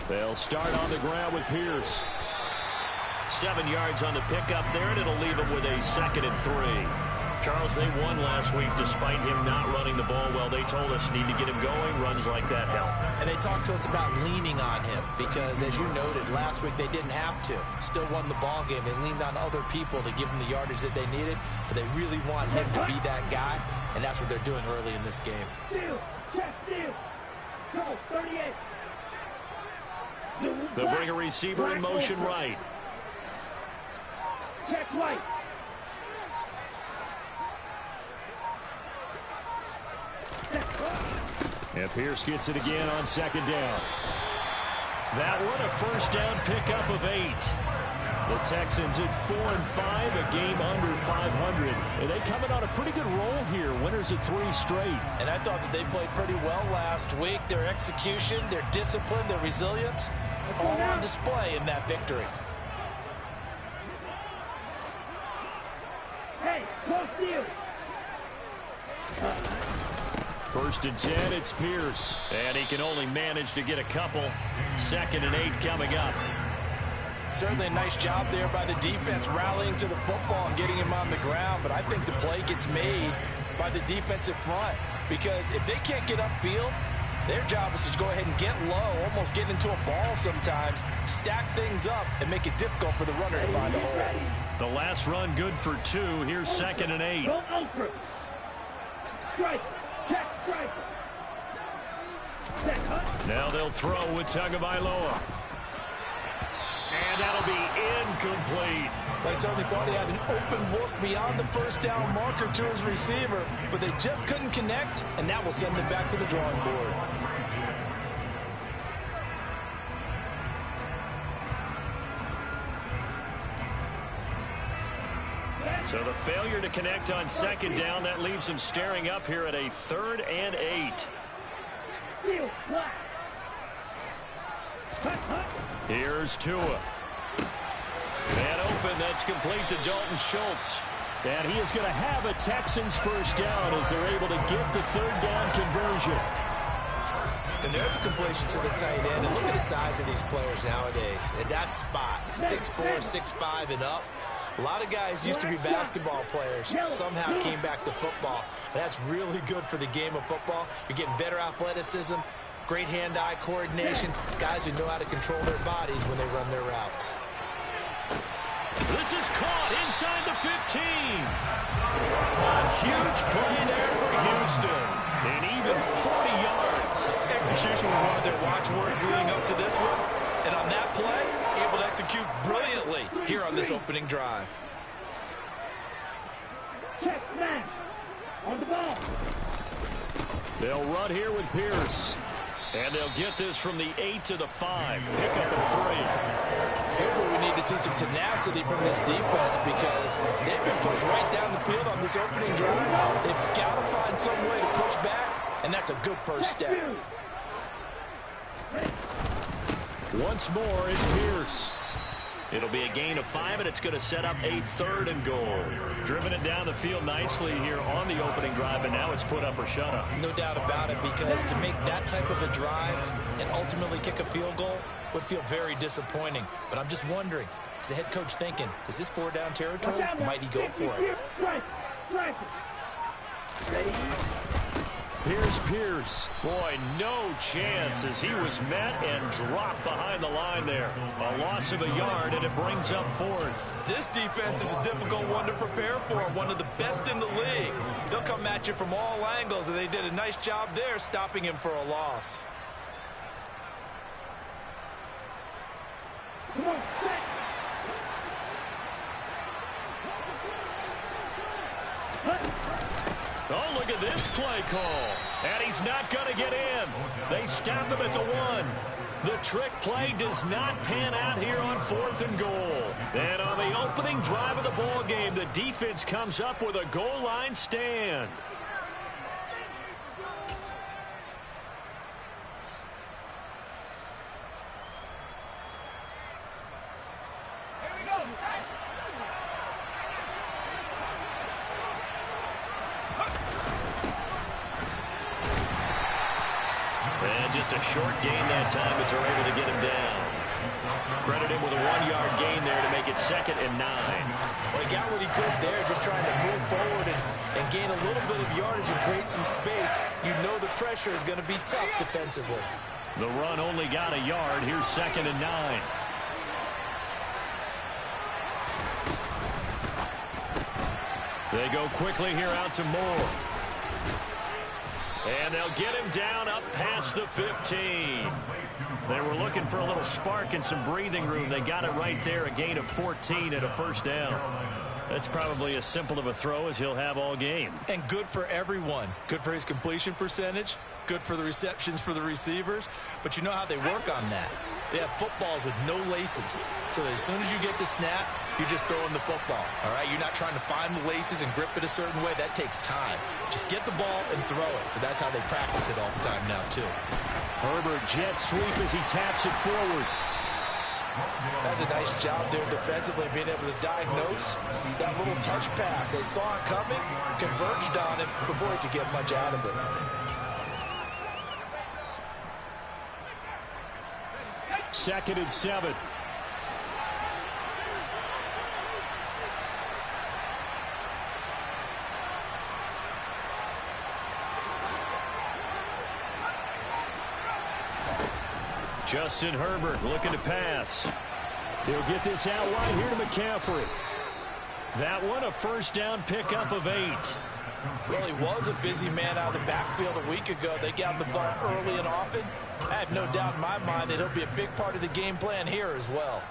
They'll start on the ground with Pierce. 7 yards on the pickup there, and it'll leave them with a 2nd and 3. Charles, they won last week despite him not running the ball well. They told us need to get him going. Runs like that help. And they talked to us about leaning on him because, as you noted, last week they didn't have to. Still won the ball game. They leaned on other people to give them the yardage that they needed, but they really want him to be that guy, and that's what they're doing early in this game. They'll bring a receiver in motion right. Check right. And Pierce gets it again on 2nd down. That one a 1st down pickup of 8. The Texans at 4-5, a game under 500. And they coming on a pretty good roll here. Winners of 3 straight. And I thought that they played pretty well last week. Their execution, their discipline, their resilience, all on display in that victory. Hey, close to you. 1st and 10, it's Pierce. And he can only manage to get a couple. 2nd and 8 coming up. Certainly a nice job there by the defense rallying to the football and getting him on the ground. But I think the play gets made by the defensive front. Because if they can't get upfield, their job is to go ahead and get low, almost get into a ball sometimes, stack things up, and make it difficult for the runner to find a hole. The last run good for 2. Here's 2nd and 8. Don't anchor. Strike. Check strike. Now they'll throw with Tagovailoa. And that'll be incomplete. They certainly thought he had an open look beyond the 1st down marker to his receiver, but they just couldn't connect, and that will send them back to the drawing board. So the failure to connect on 2nd down, that leaves them staring up here at a 3rd and 8. Here's Tua. And open, that's complete to Dalton Schultz. And he is going to have a Texans 1st down as they're able to get the 3rd down conversion. And there's a completion to the tight end. And look at the size of these players nowadays. At that spot, 6'4", 6'5", and up. A lot of guys used to be basketball players, somehow came back to football. And that's really good for the game of football. You're getting better athleticism, great hand-eye coordination, guys who know how to control their bodies when they run their routes. This is caught inside the 15. A huge play there for Houston. And even 40 yards. Execution was one of their watchwords leading up to this one. And on that play, able to execute brilliantly here on this opening drive. Check smash. On the ball. They'll run here with Pierce. And they'll get this from the 8 to the 5. Pick up a 3. Here's where we need to see some tenacity from this defense because they've been pushed right down the field on this opening drive. They've got to find some way to push back, and that's a good first step. Once more, it's Pierce. It'll be a gain of 5, and it's going to set up a 3rd and goal. Driven it down the field nicely here on the opening drive, and now it's put up or shut up. No doubt about it, because to make that type of a drive and ultimately kick a field goal would feel very disappointing. But I'm just wondering, is the head coach thinking, is this 4-down territory? Might he go for it? Ready? Here's Pierce. Boy, no chance as he was met and dropped behind the line there. A loss of a yard, and it brings up 4th. This defense is a difficult one to prepare for, one of the best in the league. They'll come at you from all angles, and they did a nice job there stopping him for a loss. Come on, set. Oh, look at this play call. And he's not going to get in. They stop him at the 1. The trick play does not pan out here on 4th and goal. And on the opening drive of the ball game, the defense comes up with a goal line stand. Just a short gain that time as they're able to get him down. Credit him with a 1-yard gain there to make it 2nd and 9. Well, he got what he could there, just trying to move forward and gain a little bit of yardage and create some space. You know the pressure is going to be tough defensively. The run only got a yard. Here's 2nd and 9. They go quickly here out to Moore. And they'll get him down up past the 15. They were looking for a little spark and some breathing room. They got it right there, a gain of 14 and a first down. That's probably as simple of a throw as he'll have all game. And good for everyone. Good for his completion percentage. Good for the receptions for the receivers. But you know how they work on that. They have footballs with no laces. So that as soon as you get the snap, you're just throwing the football. All right? You're not trying to find the laces and grip it a certain way. That takes time. Just get the ball and throw it. So that's how they practice it all the time now, too. Herbert jet sweep as he taps it forward. That's a nice job there defensively, being able to diagnose that little touch pass. They saw it coming, converged on it before he could get much out of it. Second and 7. Justin Herbert looking to pass. He'll get this out wide here to McCaffrey. That one a first down pickup of 8. Well, he was a busy man out of the backfield a week ago. They got the ball early and often. I have no doubt in my mind that he'll be a big part of the game plan here as well.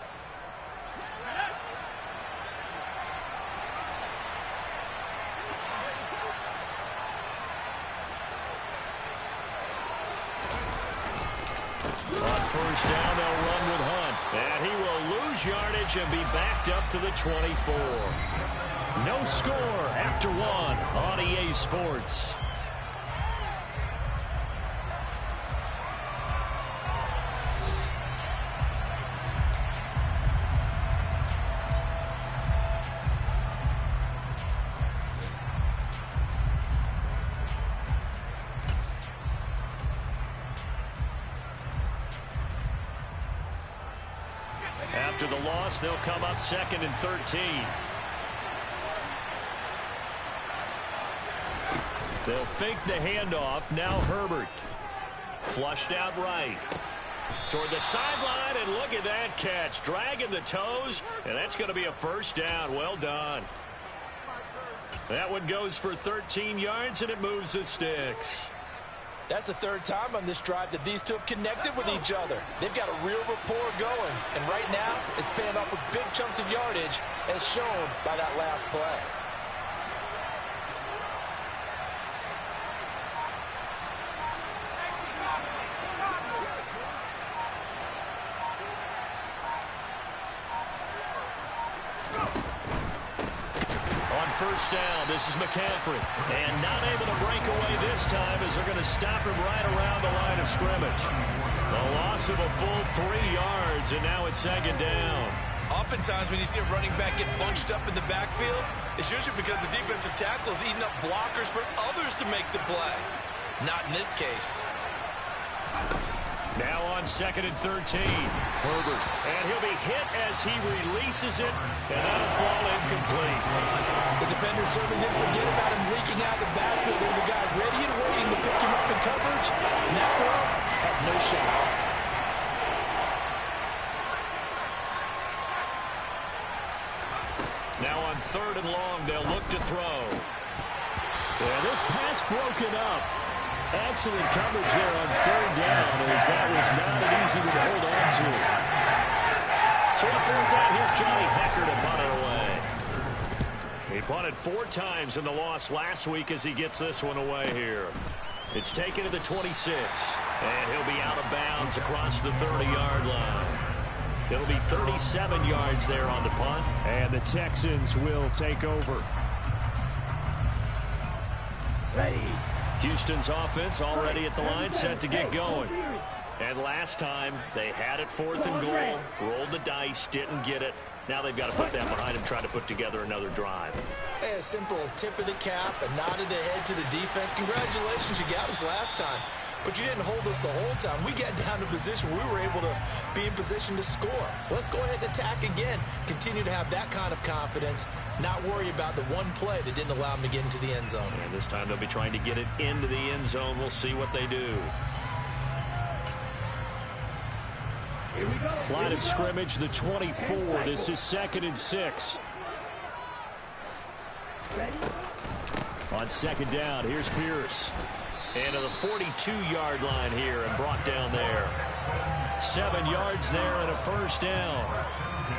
On first down, they'll run with Hunt. And he will lose yardage and be backed up to the 24. No score after 1 on EA Sports. After the loss, they'll come up 2nd and 13. They'll fake the handoff. Now Herbert. Flushed out right. Toward the sideline, and look at that catch. Dragging the toes, and that's going to be a first down. Well done. That one goes for 13 yards, and it moves the sticks. That's the 3rd time on this drive that these two have connected with each other. They've got a real rapport going, and right now it's paying off with big chunks of yardage as shown by that last play. First down, this is McCaffrey. And not able to break away this time as they're going to stop him right around the line of scrimmage. The loss of a full 3 yards, and now it's 2nd down. Oftentimes when you see a running back get bunched up in the backfield, it's usually because the defensive tackle is eating up blockers for others to make the play. Not in this case. Now on 2nd and 13. Herbert. And he'll be hit as he releases it, and that'll fall incomplete. The defender certainly didn't forget about him leaking out the backfield. There's a guy ready and waiting to pick him up in coverage, and that throw had no shot. Now on 3rd and long, they'll look to throw. And this pass broken up. Excellent coverage there on 3rd down, as that was not an easy one to hold on to. So on 4th down, here's Johnny Hekker to punt it away. He punted 4 times in the loss last week as he gets this one away here. It's taken to the 26, and he'll be out of bounds across the 30-yard line. It'll be 37 yards there on the punt, and the Texans will take over. Ready. Houston's offense already at the line, set to get going. And last time, they had it 4th and goal, rolled the dice, didn't get it. Now they've got to put that behind them, try to put together another drive. Hey, a simple tip of the cap, a nod of the head to the defense. Congratulations, you got us last time, but you didn't hold us the whole time. We got down to position where we were able to be in position to score. Let's go ahead and attack again. Continue to have that kind of confidence, not worry about the one play that didn't allow them to get into the end zone. And this time they'll be trying to get it into the end zone. We'll see what they do. Here we go. Line of scrimmage, the 24. This is 2nd and 6. Ready? On 2nd down, here's Pierce. And to the 42-yard line here and brought down there. 7 yards there and a first down.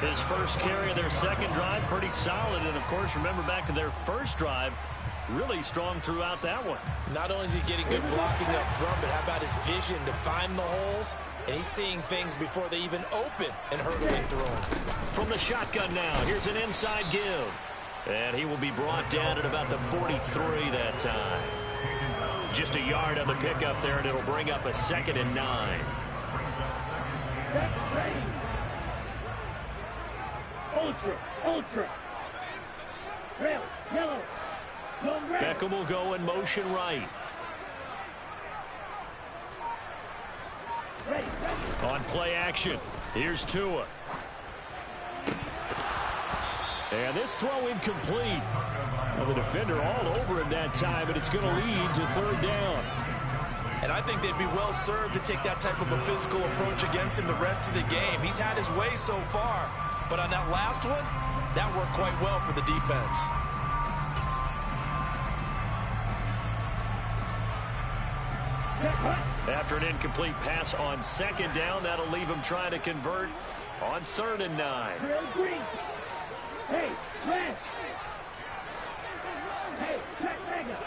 His first carry of their second drive, pretty solid. And, of course, remember back to their first drive, really strong throughout that one. Not only is he getting good blocking up front, but how about his vision to find the holes? And he's seeing things before they even open and hurdling through them. From the shotgun now, here's an inside give. And he will be brought down at about the 43 that time. Just a yard on the pickup there, and it'll bring up a 2nd and 9. Ready. Ultra. Red, yellow. Zone red. Beckham will go in motion right. Ready. On play action, here's Tua. And this throw incomplete. Well, the defender all over him that time, but it's going to lead to 3rd down. And I think they'd be well served to take that type of a physical approach against him the rest of the game. He's had his way so far, but on that last one, that worked quite well for the defense. After an incomplete pass on 2nd down, that'll leave him trying to convert on 3rd and 9. Drill green. Hey, red. Hey, check mega.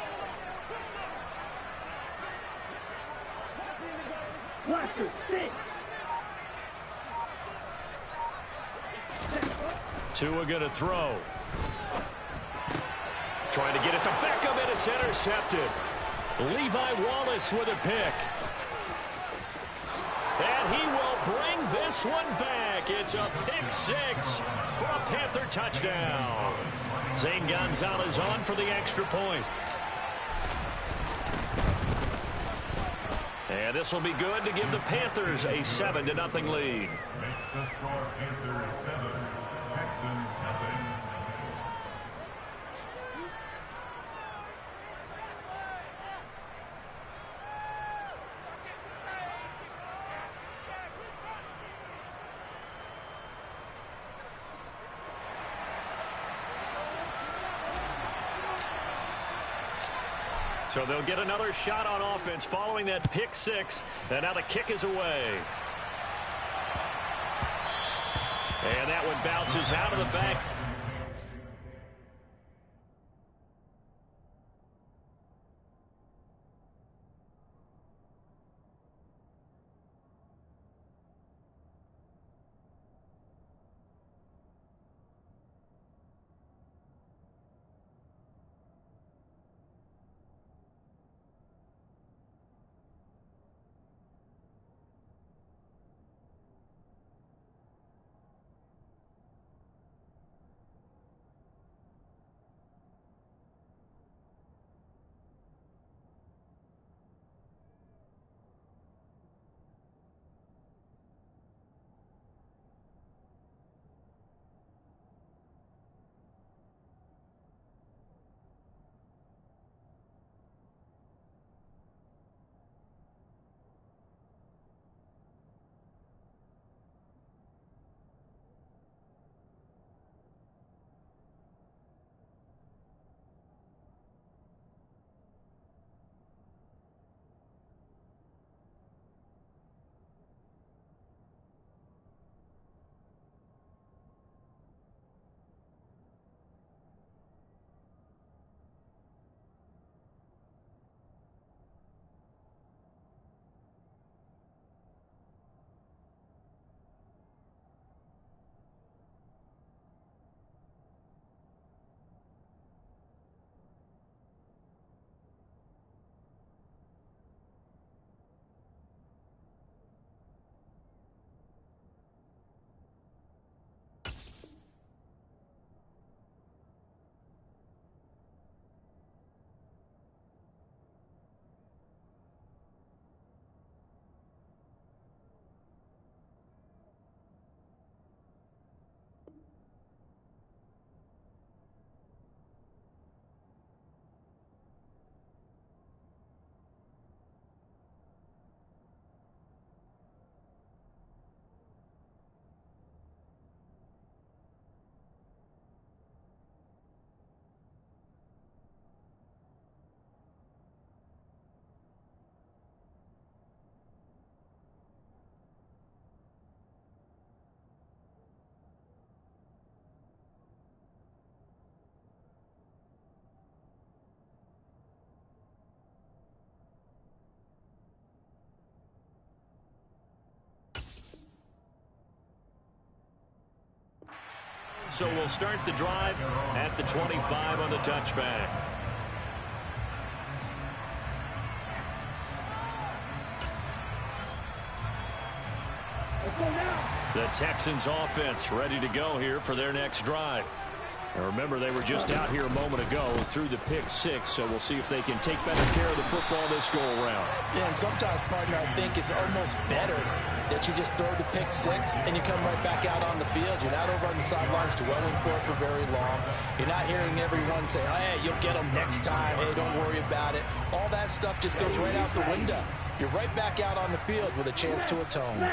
Blaster, stick. Tua going to throw. Trying to get it to Beckham, and it's intercepted. Levi Wallace with a pick. And he will bring this one back. It's a pick 6 for a Panther touchdown. Zane Gonzalez on for the extra point. And this will be good to give the Panthers a 7-0 lead. Makes the score Panthers 7, Texans nothing. So they'll get another shot on offense following that pick 6. And now the kick is away. And that one bounces out of the back. so we'll start the drive at the 25 on the touchback. The Texans offense ready to go here for their next drive. And remember, they were just out here a moment ago through the pick six, so we'll see if they can take better care of the football this go-around. Yeah, and sometimes, partner, I think it's almost better that you just throw the pick six and you come right back out on the field. You're not over on the sidelines dwelling for it for very long. You're not hearing everyone say, hey, you'll get them next time. Hey, don't worry about it. All that stuff just goes right out the window. You're right back out on the field with a chance to atone.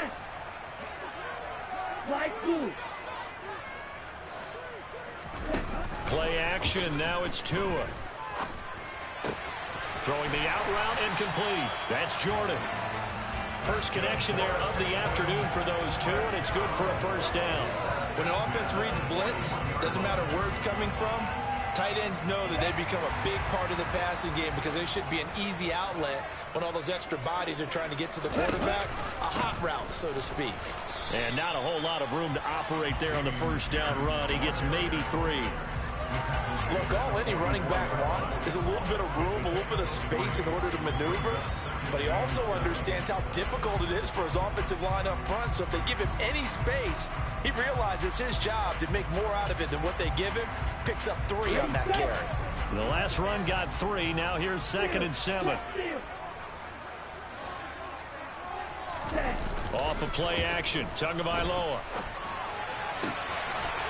Play action. Now it's Tua. Throwing the out route incomplete. That's Jordan. First connection there of the afternoon for those two, and it's good for a first down. When an offense reads blitz, doesn't matter where it's coming from, tight ends know that they become a big part of the passing game because they should be an easy outlet when all those extra bodies are trying to get to the quarterback. A hot route, so to speak. And not a whole lot of room to operate there on the first down run. He gets maybe 3. Look, all any running back wants is a little bit of room, a little bit of space in order to maneuver. But he also understands how difficult it is for his offensive line up front. So if they give him any space, he realizes his job to make more out of it than what they give him. Picks up 3 on that carry. The last run got 3. Now here's 2nd and 7. Off of play action. Tagovailoa.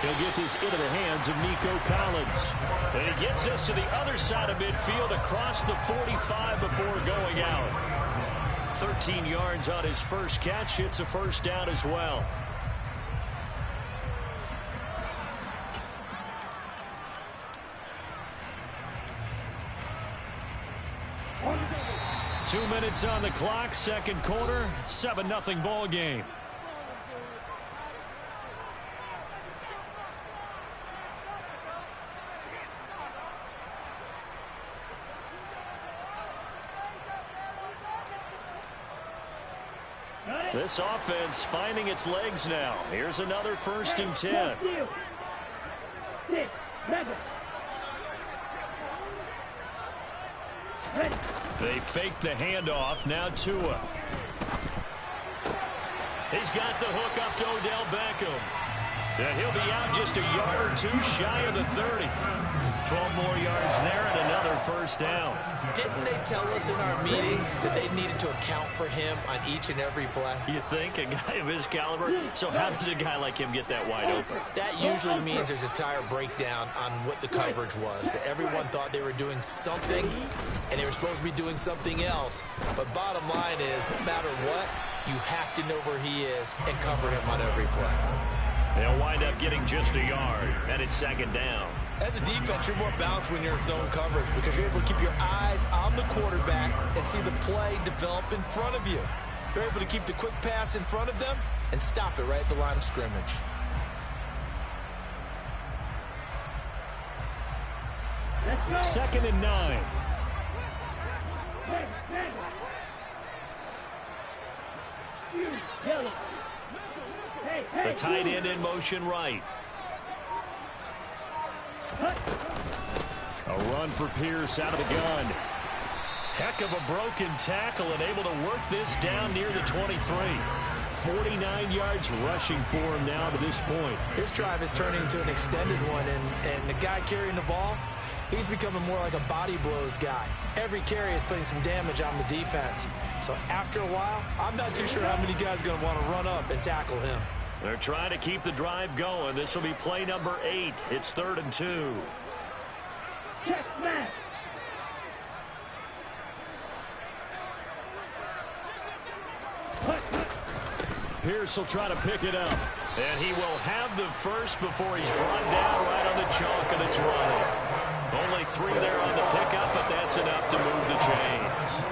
He'll get this into the hands of Nico Collins. And he gets us to the other side of midfield across the 45 before going out. 13 yards on his first catch. It's a first down as well. Two minutes on the clock, second quarter, 7-0 ball game. This offense finding its legs now. Here's another 1st and 10. They fake the handoff. Now Tua. He's got the hook up to Odell Beckham. And he'll be out just a yard or 2 shy of the 30. 12 more yards there and another first down. Didn't they tell us in our meetings that they needed to account for him on each and every play? You think? A guy of his caliber? So how does a guy like him get that wide open? That usually means there's a tire breakdown on what the coverage was. That everyone thought they were doing something, and they were supposed to be doing something else. But bottom line is, no matter what, you have to know where he is and cover him on every play. They'll wind up getting just a yard, and it's 2nd down. As a defense, you're more balanced when you're in zone coverage because you're able to keep your eyes on the quarterback and see the play develop in front of you. You're able to keep the quick pass in front of them and stop it right at the line of scrimmage. Second and 9. The tight end in motion right. A run for Pierce out of the gun. Heck of a broken tackle and able to work this down near the 23. 49 yards rushing for him now to this point. This drive is turning into an extended one, and the guy carrying the ball, he's becoming more like a body blows guy. Every carry is putting some damage on the defense. So after a while, I'm not too sure how many guys are going to want to run up and tackle him. They're trying to keep the drive going. This will be play number 8. It's 3rd and 2. Check back. Pierce will try to pick it up. And he will have the first before he's brought down right on the chalk of the drive. Only 3 there on the pickup, but that's enough to move the chains.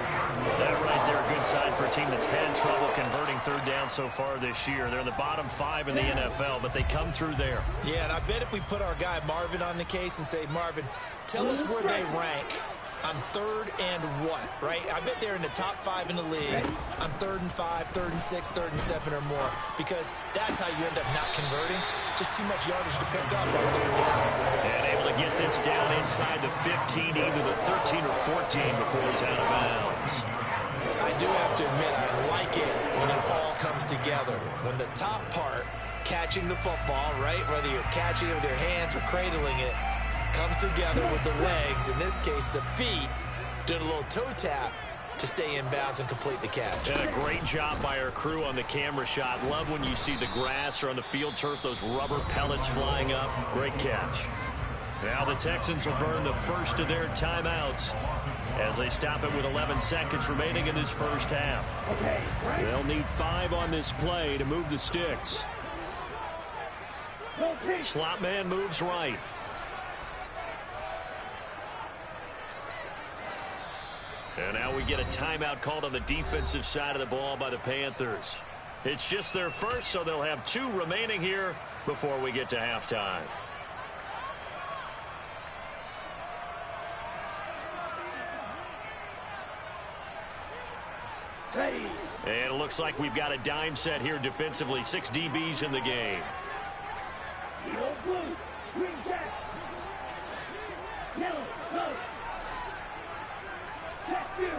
That right there, a good sign for a team that's had trouble converting 3rd down so far this year. They're in the bottom 5 in the NFL, but they come through there. Yeah, and I bet if we put our guy Marvin on the case and say, Marvin, tell us where they rank on 3rd and what, right? I bet they're in the top 5 in the league on 3rd and 5, 3rd and 6, 3rd and 7 or more, because that's how you end up not converting. Just too much yardage to pick up on third down. And able to get this down inside the 15, either the 13 or 14 before he's out of bounds. I do have to admit, I like it when it all comes together. When the top part, catching the football, right, whether you're catching it with your hands or cradling it, comes together with the legs, in this case the feet, doing a little toe tap to stay in bounds and complete the catch. And a great job by our crew on the camera shot. Love when you see the grass or on the field turf, those rubber pellets flying up. Great catch. Now the Texans will burn the first of their timeouts as they stop it with 11 seconds remaining in this first half. They'll need 5 on this play to move the sticks. Slot man moves right. And now we get a timeout called on the defensive side of the ball by the Panthers. It's just their first, so they'll have 2 remaining here before we get to halftime. And it looks like we've got a dime set here defensively. 6 DBs in the game. Yellow, blue, green, check. Yellow, blue. Check you.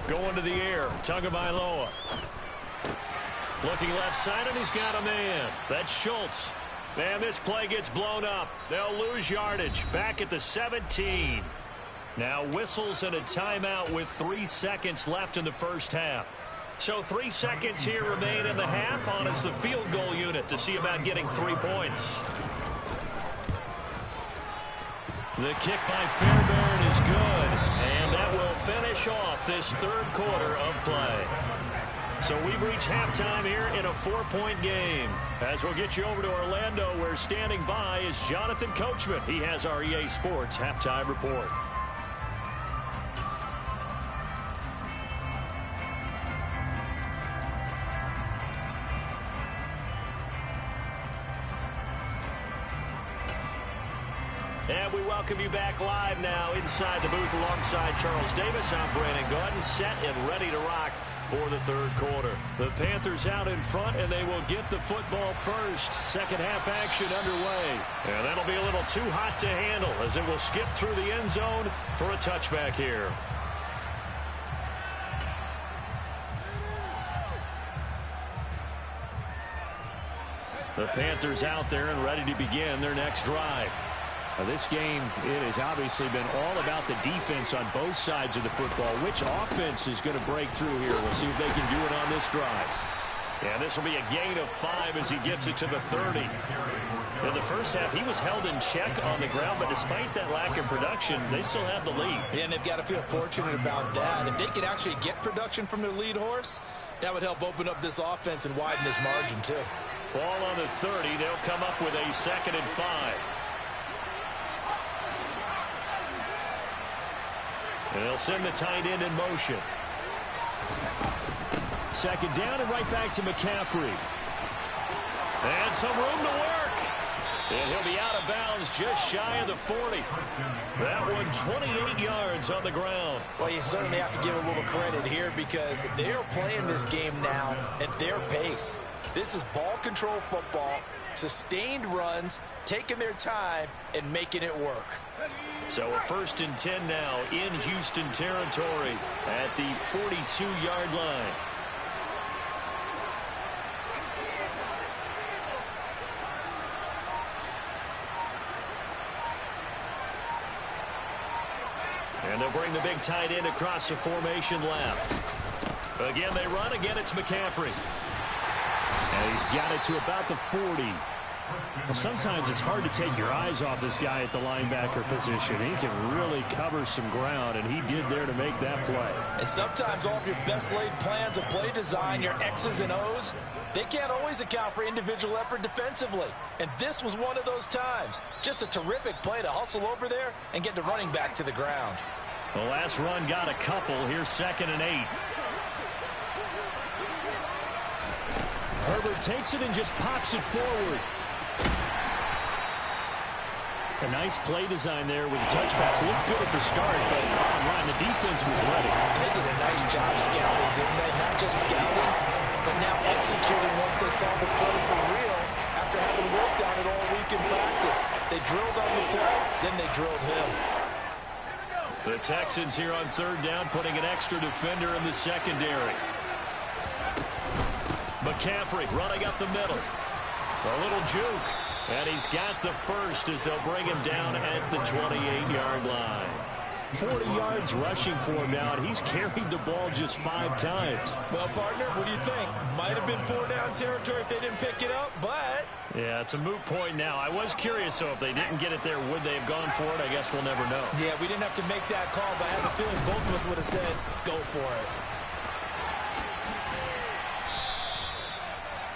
Going to the air. Tagovailoa. Looking left side, and he's got a man. That's Schultz. And this play gets blown up. They'll lose yardage. Back at the 17. Now whistles and a timeout with 3 seconds left in the first half. So 3 seconds here remain in the half on as the field goal unit to see about getting 3 points. The kick by Fairbairn is good, and that will finish off this third quarter of play. So we've reached halftime here in a 4-point game. As we'll get you over to Orlando, where standing by is Jonathan Coachman. He has our EA Sports halftime report. And we welcome you back live now inside the booth alongside Charles Davis. I'm Brandon Gaudin, set and ready to rock for the third quarter. The Panthers out in front, and they will get the football first. Second half action underway. And that'll be a little too hot to handle as it will skip through the end zone for a touchback here. The Panthers out there and ready to begin their next drive. This game, it has obviously been all about the defense on both sides of the football. Which offense is going to break through here? We'll see if they can do it on this drive. And this will be a gain of 5 as he gets it to the 30. In the first half, he was held in check on the ground, but despite that lack of production, they still have the lead. Yeah, and they've got to feel fortunate about that. If they could actually get production from their lead horse, that would help open up this offense and widen this margin too. Ball on the 30. They'll come up with a 2nd and 5. And they'll send the tight end in motion. 2nd down and right back to McCaffrey. And some room to work. And he'll be out of bounds just shy of the 40. That one 28 yards on the ground. Well, you certainly have to give a little credit here because they're playing this game now at their pace. This is ball control football, sustained runs, taking their time, and making it work. So a 1st and 10 now in Houston territory at the 42-yard line. And they'll bring the big tight end across the formation left. Again, they run. Again, it's McCaffrey. And he's got it to about the 40. Well, sometimes it's hard to take your eyes off this guy at the linebacker position. He can really cover some ground, and he did there to make that play. And sometimes all of your best laid plans of play design, your X's and O's, they can't always account for individual effort defensively. And this was one of those times. Just a terrific play to hustle over there and get the running back to the ground. The last run got a couple. Here's 2nd and 8. Herbert takes it and just pops it forward. A nice play design there with the touch pass. Looked good at the start, but bottom line, the defense was ready. They did a nice job scouting, didn't they? Not just scouting, but now executing once they saw the play for real after having worked on it all week in practice. They drilled on the play, then they drilled him. The Texans here on third down, putting an extra defender in the secondary. McCaffrey running up the middle. A little juke. And he's got the first as they'll bring him down at the 28-yard line. 40 yards rushing for him now, and he's carried the ball just 5 times. Well, partner, what do you think? Might have been 4-down territory if they didn't pick it up, but... Yeah, it's a moot point now. I was curious, so if they didn't get it there, would they have gone for it? I guess we'll never know. Yeah, we didn't have to make that call, but I have a feeling both of us would have said, go for it.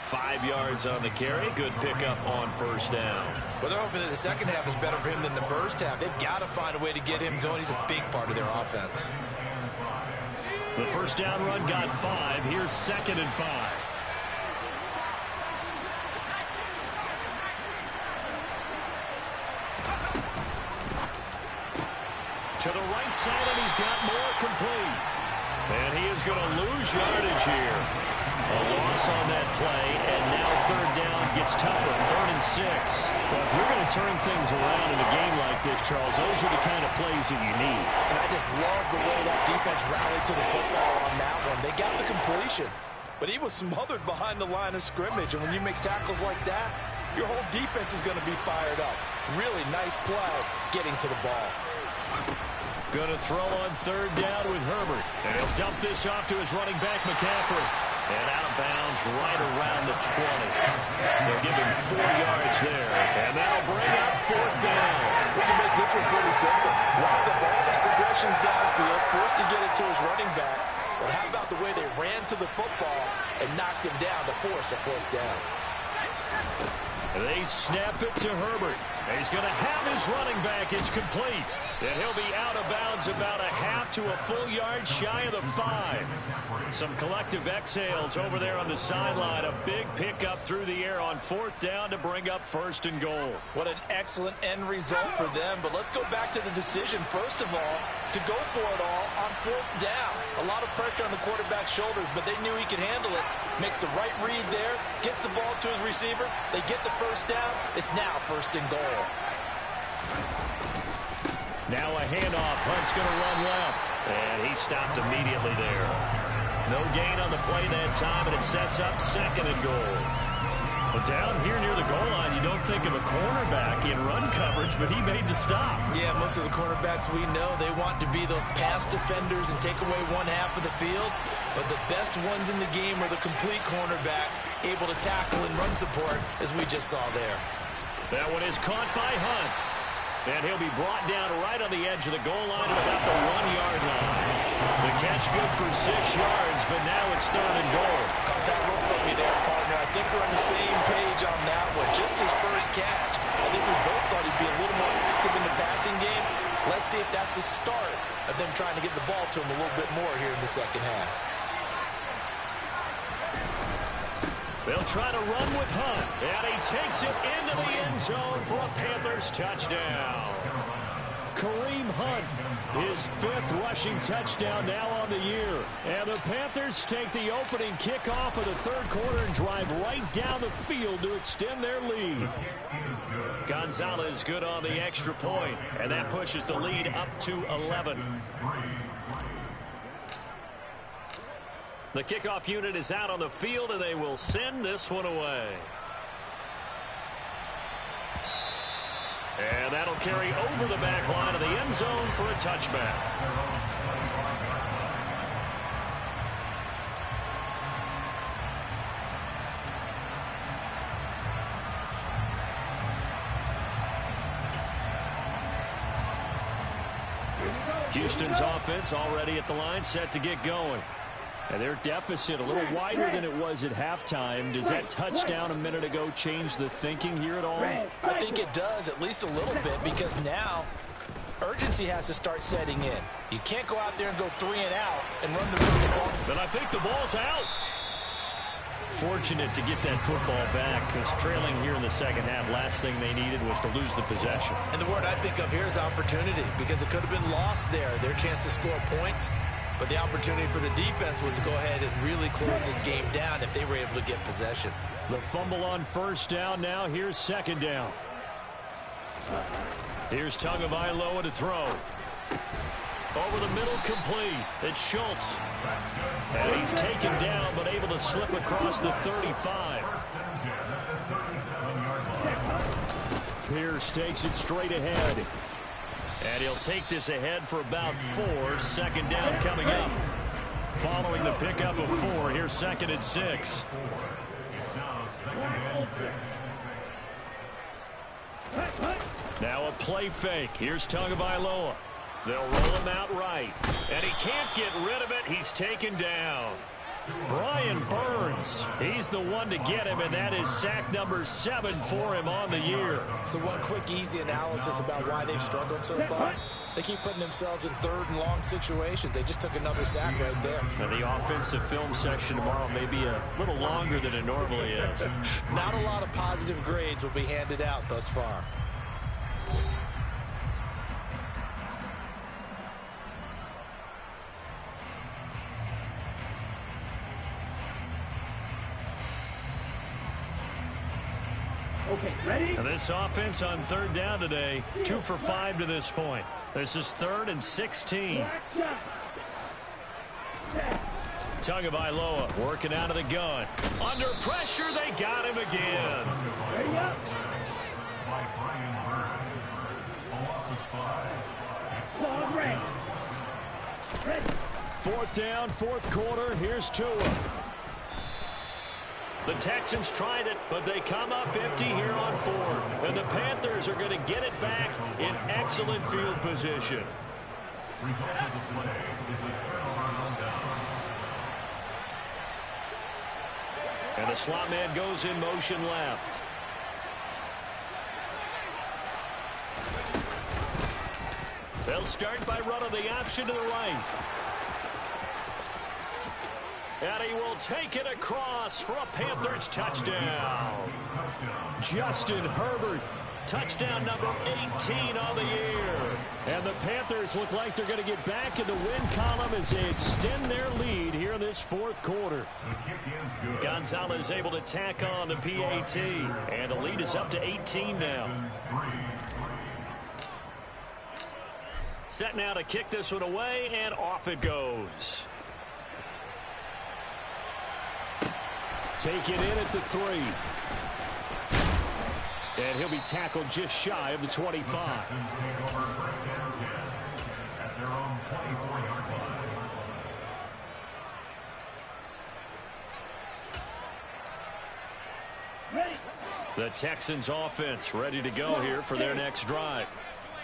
5 yards on the carry. Good pickup on first down. Well, they're hoping that the second half is better for him than the first half. They've got to find a way to get him going. He's a big part of their offense. The first down run got 5. Here's 2nd and 5. To the right side, and he's got more complete. And he is going to lose yardage here. A loss on that play, and now third down gets tougher. 3rd and 6. Well, if you're going to turn things around in a game like this, Charles, those are the kind of plays that you need. And I just love the way that defense rallied to the football on that one. They got the completion, but he was smothered behind the line of scrimmage. And when you make tackles like that, your whole defense is going to be fired up. Really nice play getting to the ball. Going to throw on third down with Herbert. And he'll dump this off to his running back, McCaffrey. And out of bounds right around the 20. They'll give him 4 yards there. And that'll bring up 4th down. We can make this one pretty simple. Wound up all his progressions downfield, forced to get it to his running back. But how about the way they ran to the football and knocked him down to force a 4th down? They snap it to Herbert. He's going to have his running back. It's complete. And he'll be out of bounds about a half to a full yard shy of the 5. Some collective exhales over there on the sideline. A big pickup through the air on 4th down to bring up 1st and goal. What an excellent end result for them. But let's go back to the decision, first of all, to go for it all on 4th down. A lot of pressure on the quarterback's shoulders, but they knew he could handle it. Makes the right read there, gets the ball to his receiver. They get the first down. It's now 1st and goal. Now a handoff. Hunt's going to run left. And he stopped immediately there. No gain on the play that time, and it sets up 2nd and goal. But down here near the goal line, you don't think of a cornerback in run coverage, but he made the stop. Yeah, most of the cornerbacks we know, they want to be those pass defenders and take away one half of the field. But the best ones in the game are the complete cornerbacks, able to tackle and run support, as we just saw there. That one is caught by Hunt. And he'll be brought down right on the edge of the goal line at about the 1-yard line. The catch good for 6 yards, but now it's 3rd and goal. Caught that look from me there, partner. I think we're on the same page on that one. Just his first catch. I think we both thought he'd be a little more active in the passing game. Let's see if that's the start of them trying to get the ball to him a little bit more here in the second half. They'll try to run with Hunt, and he takes it into the end zone for a Panthers touchdown. Kareem Hunt, his 5th rushing touchdown now on the year. And the Panthers take the opening kickoff of the 3rd quarter and drive right down the field to extend their lead. Gonzalez good on the extra point, and that pushes the lead up to 11. The kickoff unit is out on the field, and they will send this one away. And that'll carry over the back line of the end zone for a touchback. Houston's offense already at the line, set to get going. And their deficit a little wider than it was at halftime. Does that touchdown a minute ago change the thinking here at all? I think it does, at least a little bit, because now urgency has to start setting in. You can't go out there and go 3 and out and run the risk of ball. But I think the ball's out. Fortunate to get that football back, because trailing here in the second half, last thing they needed was to lose the possession. And the word I think of here is opportunity, because it could have been lost there. Their chance to score points. But the opportunity for the defense was to go ahead and really close this game down if they were able to get possession. The fumble on first down. Now here's second down. Here's Tagovailoa to throw. Over the middle, complete. It's Schultz. And he's taken down, but able to slip across the 35. Pierce takes it straight ahead. And he'll take this ahead for about 4. Second down coming up. Following the pickup of 4, here's second and 6. Now a play fake. Here's Tagovailoa. They'll roll him out right. And he can't get rid of it. He's taken down. Brian Burns, he's the one to get him, and that is sack number 7 for him on the year. So one quick, easy analysis about why they've struggled so far. They keep putting themselves in third and long situations. They just took another sack right there. And the offensive film session tomorrow may be a little longer than it normally is. Not a lot of positive grades will be handed out thus far. Okay, ready? And this offense on third down today, 2 for 5 to this point. This is 3rd and 16. Tagovailoa working out of the gun. Under pressure, they got him again. Ready up. By Brian Burns. A loss of 5. Ball ready. Ready. 4th down, 4th quarter. Here's Tua. The Texans tried it, but they come up empty here on 4th. And the Panthers are going to get it back in excellent field position. Result of the play is a turnover on down. And the slot man goes in motion left. They'll start by running the option to the right. And he will take it across for a Panthers touchdown. Justin Herbert, touchdown number 18 on the year. And the Panthers look like they're going to get back in the win column as they extend their lead here in this 4th quarter. Gonzalez able to tack on the PAT. And the lead is up to 18 now. Set now to kick this one away, and off it goes. Take it in at the 3. And he'll be tackled just shy of the 25. The Texans offense ready to go here for their next drive.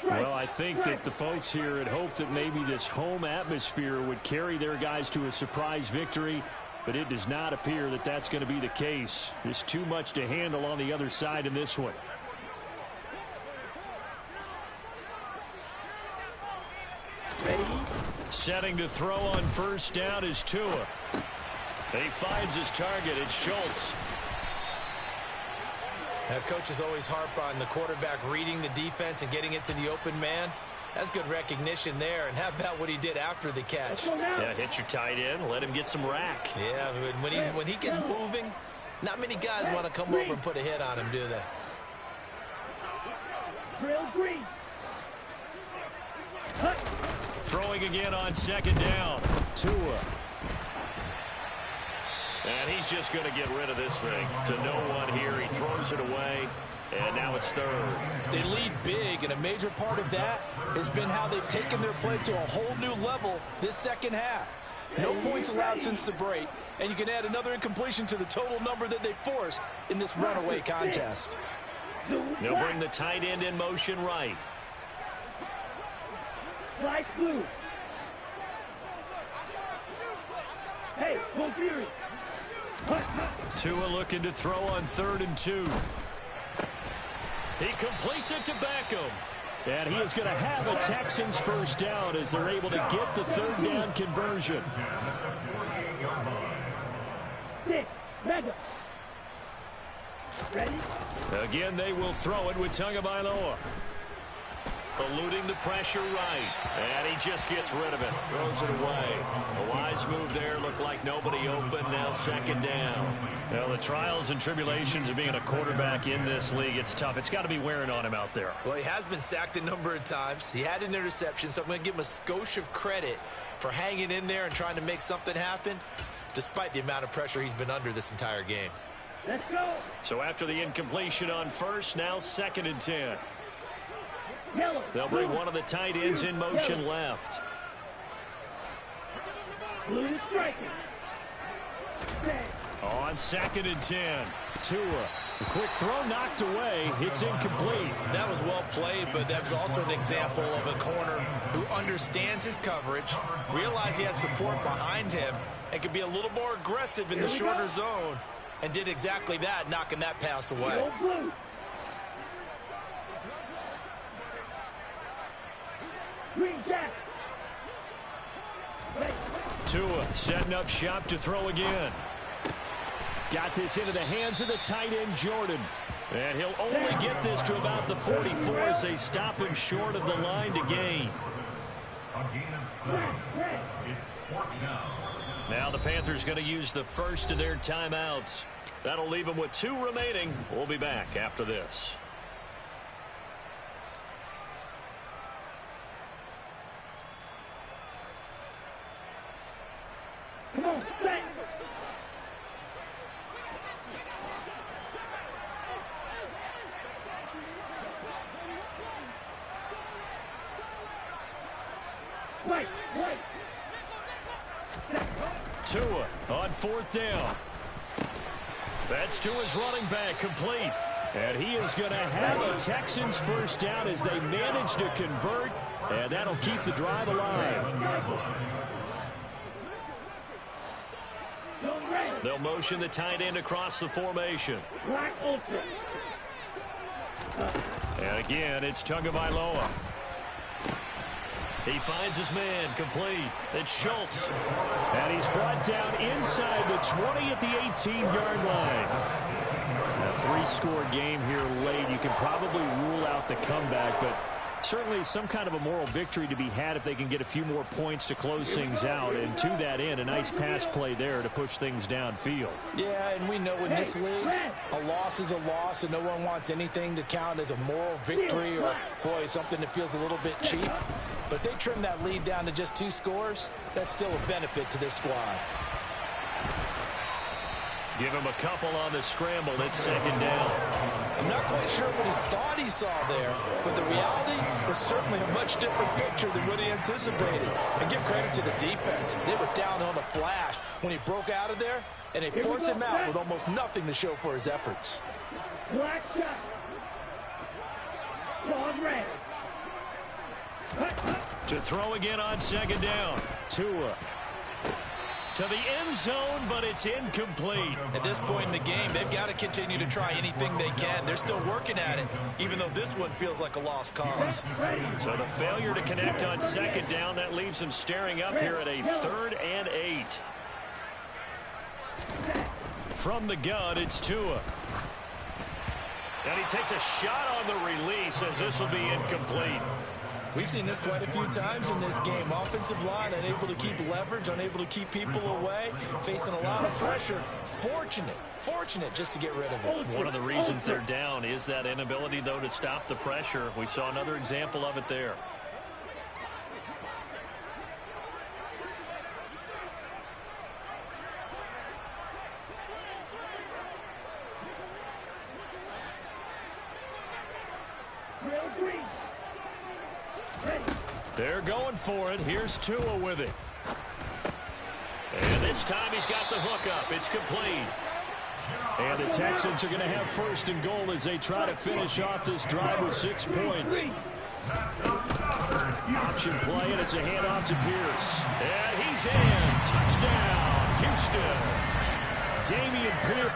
Well, I think that the folks here had hoped that maybe this home atmosphere would carry their guys to a surprise victory. But it does not appear that that's going to be the case. There's too much to handle on the other side in this one. Ready? Setting to throw on first down is Tua. He finds his target. It's Schultz. Now, coaches always harp on the quarterback reading the defense and getting it to the open man. That's good recognition there. And how about what he did after the catch? Yeah, hit your tight end. Let him get some rack. Yeah, when he gets moving, not many guys want to come over and put a hit on him, do they? Drill green. Throwing again on second down. Tua. And he's just going to get rid of this thing to no one here. He throws it away. And now it's 3rd. They lead big, and a major part of that has been how they've taken their play to a whole new level this second half. No points allowed since the break, and you can add another incompletion to the total number that they forced in this runaway contest. They'll bring the tight end in motion right. Light blue. Hey, go Fury. Tua looking to throw on 3rd and 2. He completes it to Beckham. And he is going to have a Texans first down as they're able to get the 3rd down conversion. 6, Mega. Ready? Again, they will throw it with Tagovailoa. Eluding the pressure right. And he just gets rid of it. Throws it away. A wise move there. Looked like nobody open. Now second down. Well, the trials and tribulations of being a quarterback in this league, it's tough. It's got to be wearing on him out there. Well, he has been sacked a number of times. He had an interception, so I'm going to give him a skosh of credit for hanging in there and trying to make something happen, despite the amount of pressure he's been under this entire game. Let's go. So after the incompletion on first, now second and 10. Yellow. They'll bring one of the tight ends in motion left. Blue is striking. Set. On second and 10. Tua, a quick throw knocked away. It's incomplete. That was well played, but that was also an example of a corner who understands his coverage, realized he had support behind him, and could be a little more aggressive in the shorter zone, and did exactly that, knocking that pass away. Go blue. Green Jack. Wait. Tua setting up shop to throw again. Got this into the hands of the tight end, Jordan. And he'll only get this to about the 44 as they stop him short of the line to gain. A gain of 7. It's 4th down. Now the Panthers going to use the first of their timeouts. That'll leave them with 2 remaining. We'll be back after this. Come on, set. Wait. Tua on 4th down. That's Tua's running back, complete. And he is going to have a Texans first down as they manage to convert, and that'll keep the drive alive. They'll motion the tight end across the formation. Black ultra. And again, it's Tagovailoa. He finds his man, complete. It's Schultz. And he's brought down inside the 20 at the 18-yard line. A 3-score game here late. You can probably rule out the comeback, but certainly some kind of a moral victory to be had if they can get a few more points to close things out. And to that end, a nice pass play there to push things downfield. Yeah, and we know in this league, a loss is a loss, and no one wants anything to count as a moral victory or, boy, something that feels a little bit cheap. But if they trim that lead down to just 2 scores, that's still a benefit to this squad. Give him a couple on the scramble. It's second down. I'm not quite sure what he thought he saw there, but the reality was certainly a much different picture than what he anticipated. And give credit to the defense. They were down on the flash when he broke out of there, and they forced him out with almost nothing to show for his efforts. Black shot. Claude red. To throw again on second down. Tua. To the end zone, but it's incomplete. At this point in the game, they've got to continue to try anything they can. They're still working at it, even though this one feels like a lost cause. So the failure to connect on second down, that leaves them staring up here at a 3rd and 8. From the gun, it's Tua. And he takes a shot on the release as this will be incomplete. We've seen this quite a few times in this game. Offensive line unable to keep leverage, unable to keep people away, facing a lot of pressure. Fortunate just to get rid of it. One of the reasons they're down is that inability, though, to stop the pressure. We saw another example of it there. They're going for it. Here's Tua with it. And this time he's got the hook up. It's complete. And the Texans are going to have 1st and goal as they try to finish off this drive with 6 points. Option play, and it's a handoff to Pierce. And he's in. Touchdown, Houston. Dameon Pierce.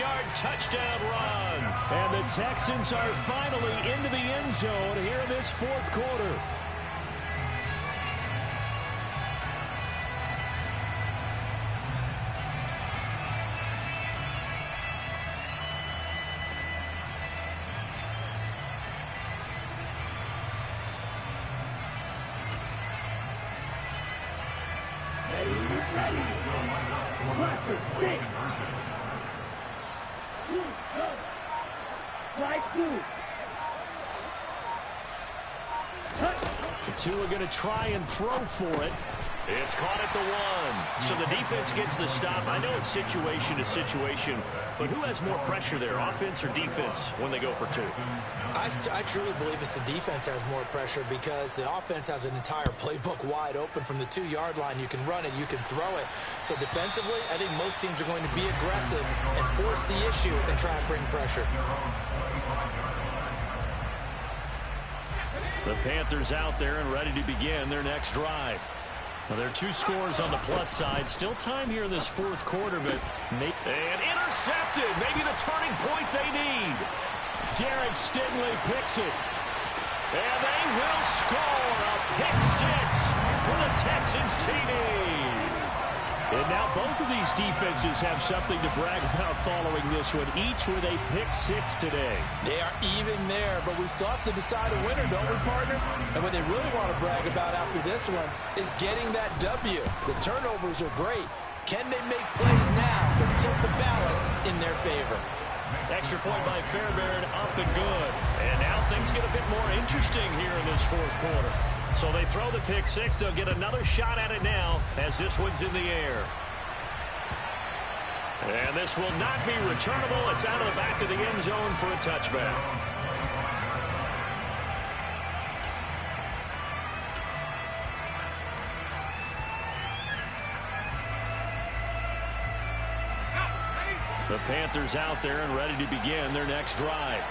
60-yard touchdown run. And the Texans are finally into the end zone here in this fourth quarter. The two are going to try and throw for it. It's caught at the 1. So the defense gets the stop. I know it's situation to situation, but who has more pressure there, offense or defense, when they go for 2? I truly believe it's the defense has more pressure because the offense has an entire playbook wide open from the 2-yard line. You can run it, you can throw it. So defensively, I think most teams are going to be aggressive and force the issue and try and bring pressure. The Panthers out there and ready to begin their next drive. Well, there are 2 scores on the plus side. Still time here in this fourth quarter, but and intercepted. Maybe the turning point they need. Derek Stingley picks it. And they will score a pick 6 for the Texans TD. And now both of these defenses have something to brag about following this one, each with a pick 6 today. They are even there, but we still have to decide a winner, don't we, partner? And what they really want to brag about after this one is getting that W. The turnovers are great. Can they make plays now that tilt the balance in their favor? Extra point by Fairbairn, up and good. And now things get a bit more interesting here in this fourth quarter. So they throw the pick 6. They'll get another shot at it now as this one's in the air. And this will not be returnable. It's out of the back of the end zone for a touchback. The Panthers out there and ready to begin their next drive.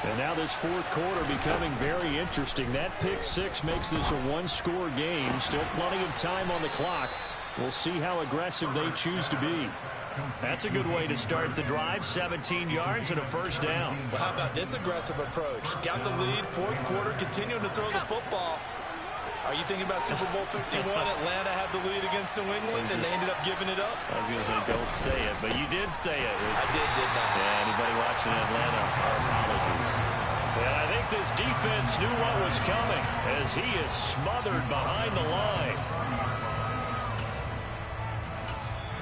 And now this fourth quarter becoming very interesting. That pick 6 makes this a 1-score game. Still plenty of time on the clock. We'll see how aggressive they choose to be. That's a good way to start the drive. 17 yards and a first down. Well, how about this aggressive approach? Got the lead, fourth quarter, continuing to throw the football. Are you thinking about Super Bowl 51? Atlanta had the lead against New England, and they ended up giving it up? I was going to say, don't say it, but you did say it. I didn't I? Yeah, anybody watching Atlanta, our apologies. And I think this defense knew what was coming as he is smothered behind the line.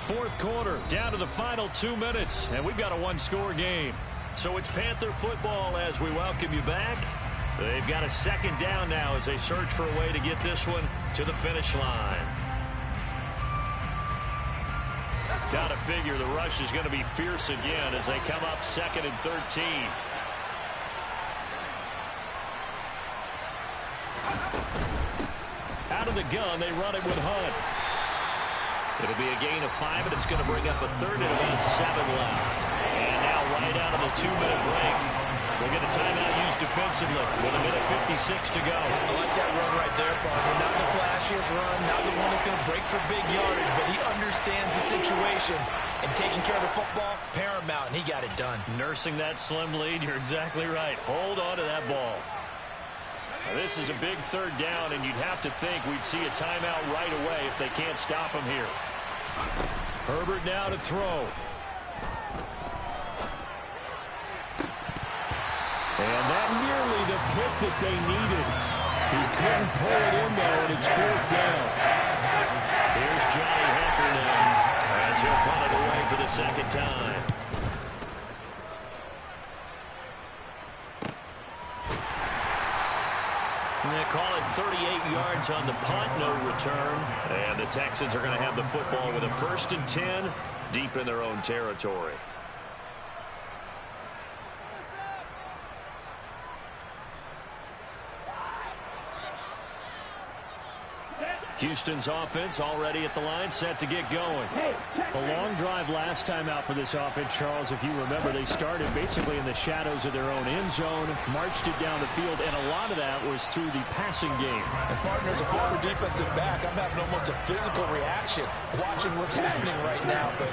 Fourth quarter, down to the final 2 minutes, and we've got a 1-score game. So it's Panther football as we welcome you back. They've got a second down now as they search for a way to get this one to the finish line. Got to figure the rush is going to be fierce again as they come up 2nd and 13. Out of the gun, they run it with Hunt. It'll be a gain of 5, and it's going to bring up a 3rd and about 7 left. And now right out of the 2-minute break, we'll get a timeout used defensively with 1:56 to go. I like that run right there, partner. Not the flashiest run, not the one that's going to break for big yardage, but he understands the situation, and taking care of the football, paramount, and he got it done. Nursing that slim lead, you're exactly right. Hold on to that ball. Now, this is a big 3rd down, and you'd have to think we'd see a timeout right away if they can't stop him here. Herbert now to throw. And that nearly the pick that they needed. He couldn't pull it in, though, and it's 4th down. Here's Johnny Heffernan as he'll punt it away for the 2nd time. And they call it 38 yards on the punt, no return. And the Texans are going to have the football with a 1st and 10 deep in their own territory. Houston's offense already at the line, set to get going. A long drive last time out for this offense, Charles. If you remember, they started basically in the shadows of their own end zone, marched it down the field, and a lot of that was through the passing game. And partners, a former defensive back, I'm having almost a physical reaction watching what's happening right now. But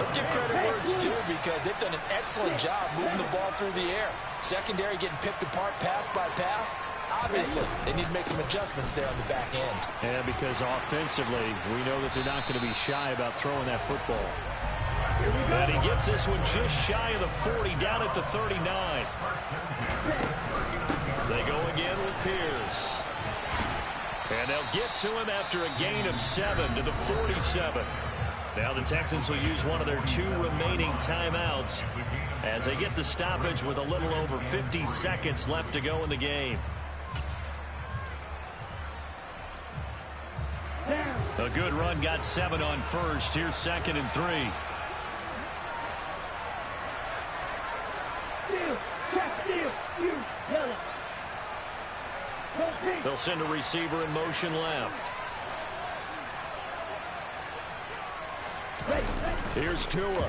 Let's give credit where it's due because they've done an excellent job moving the ball through the air. Secondary getting picked apart pass by pass. Obviously, they need to make some adjustments there on the back end. Yeah, because offensively, we know that they're not going to be shy about throwing that football. And he gets this one just shy of the 40, down at the 39. They go again with Pierce. And they'll get to him after a gain of 7 to the 47. Now the Texans will use one of their 2 remaining timeouts as they get the stoppage with a little over 50 seconds left to go in the game. A good run, got 7 on first. Here's 2nd and 3. They'll send a receiver in motion left. Here's Tua. And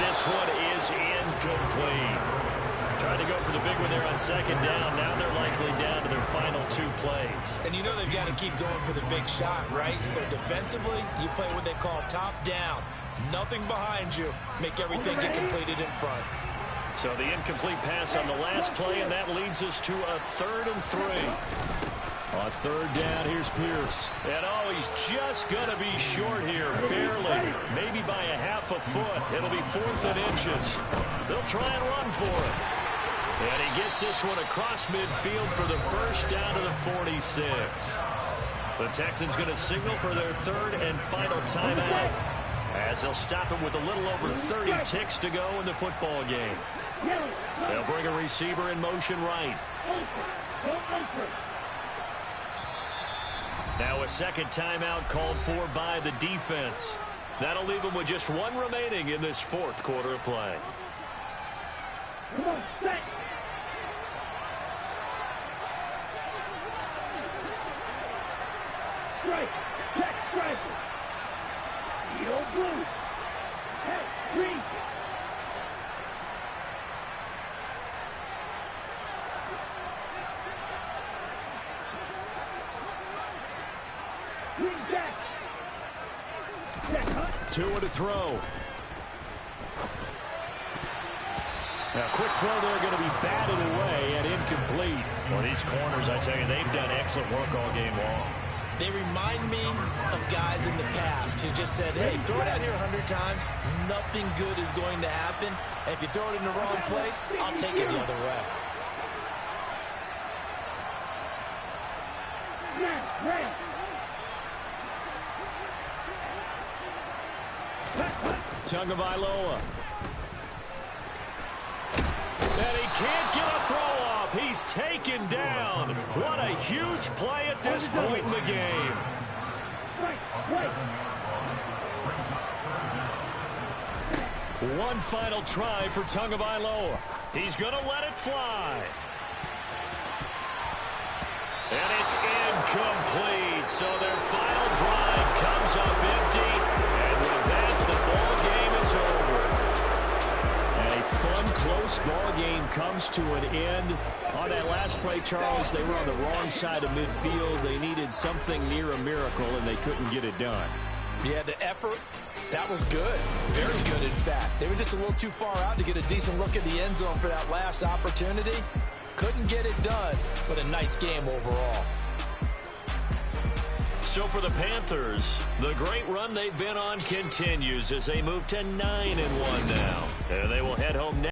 this one is incomplete. Trying to go for the big one there on 2nd down. Now they're likely down to their final 2 plays. And you know they've got to keep going for the big shot, right? So defensively, you play what they call top down. Nothing behind you. Make everything get completed in front. So the incomplete pass on the last play, and that leads us to a 3rd and 3. On 3rd down, here's Pierce. And he's just going to be short here, barely. Maybe by a half a foot. It'll be 4th and inches. They'll try and run for it. And he gets this one across midfield for the first down to the 46. The Texans going to signal for their 3rd and final timeout as they'll stop it with a little over 30 ticks to go in the football game. They'll bring a receiver in motion right. Now a 2nd timeout called for by the defense. That'll leave them with just 1 remaining in this 4th quarter of play. Come on, set. Strike, check, strike. Yo, blue. Hey, green. Green jack. Jack hut. Tua to throw. Now, quick throw there going to be batted away and incomplete. Well, these corners, I tell you, they've done excellent work all game long. They remind me of guys in the past who just said, hey, throw it out here 100 times. Nothing good is going to happen. And if you throw it in the wrong place, I'll take it the other way. Tagovailoa. And he can't get a throw off. He's taken down. What a huge play at this point in the game. One final try for Tagovailoa. He's going to let it fly. And it's incomplete. So their final drive comes up empty. And with that, the ball game is over. And a fun, close ball game comes to an end. On that last play, Charles, they were on the wrong side of midfield. They needed something near a miracle, and they couldn't get it done. Yeah, the effort, that was good. Very good, in fact. They were just a little too far out to get a decent look at the end zone for that last opportunity. Couldn't get it done, but a nice game overall. So for the Panthers, the great run they've been on continues as they move to 9-1 now. And they will head home next.